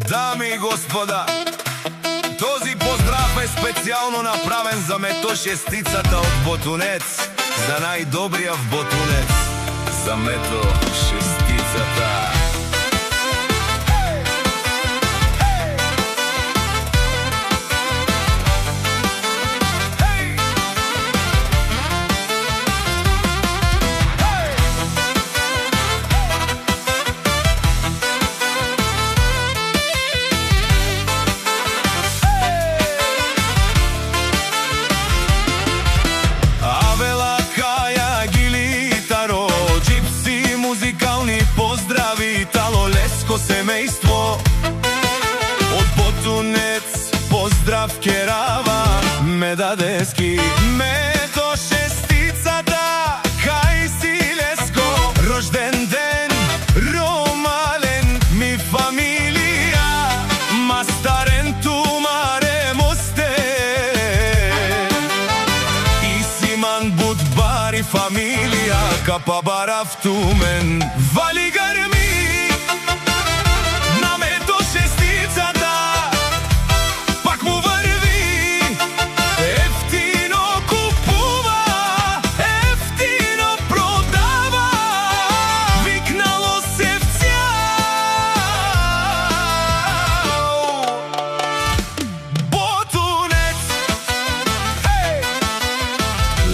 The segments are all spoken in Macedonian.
Дами и господа, този поздрав е специално направен за Мето шестицата от Ботунец, за най-добрия в Ботунец, за Мето шестицата. Семейство от Ботунец, поздрав керава Медадески, Мето шестицата, кај си леско, рожден ден, ромален ми фамилија, мастарен тумаре мосте, и симан будбари фамилија, капабарав тумен, вали гарми.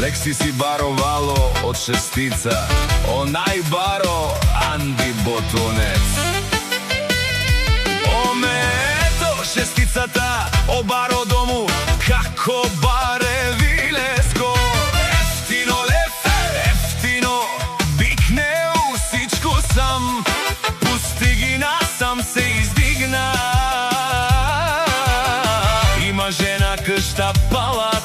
Лекси си баро вало од шестица, онај баро Анди Ботунец. О Мето шестицата, о баро дому, како баре вилеско. Ефтино лев, ефтино, бикне усичко сам, пусти ги насам се издигна. Има жена къща палат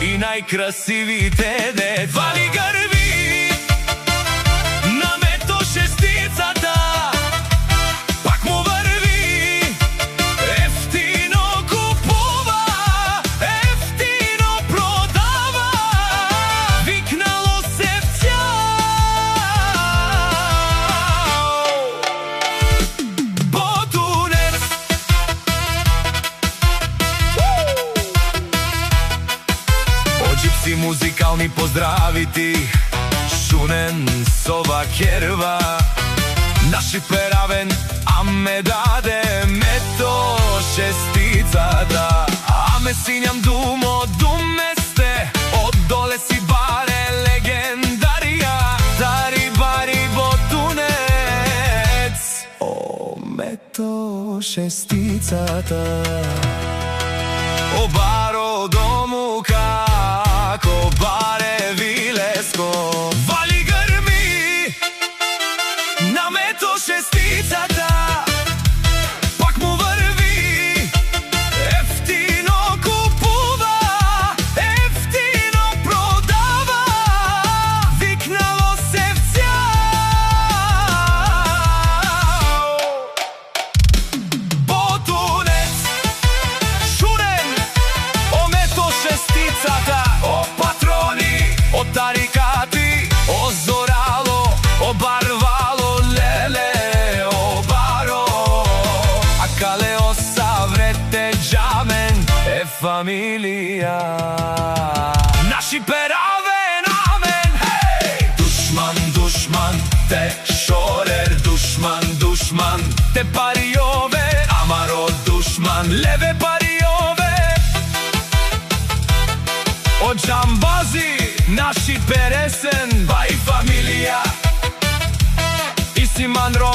и најкрасивите дет, вали грби на Мето шестицата, пак му върви, ефтино купува, ефтино продава, викнало се в цял Ботунец. Оджипси музикални поздравити, шунен сова керва, наши перавен, аме даде Мето шестицата. Аме синјам думо, думе сте, од доле си баре легендарија, дари бари Ботунец. О Мето шестицата, о баро дому, како баре вилеско, вали грми на Мето шестицата, пак му върви, ефтино купува, ефтино продава, викнало се в цял Ботунец. Шунен, о Мето шестицата, о патрони, о тарикати, о зорало, о барвало, леле, о баро, а кале о саврете джамен е фамилија. Наши перавен, амен, хей! Душман, душман, те шорер, душман, душман, те париове, амаро душман, леве париове. О джамбази, наши пересен, бај фамилија, и си манро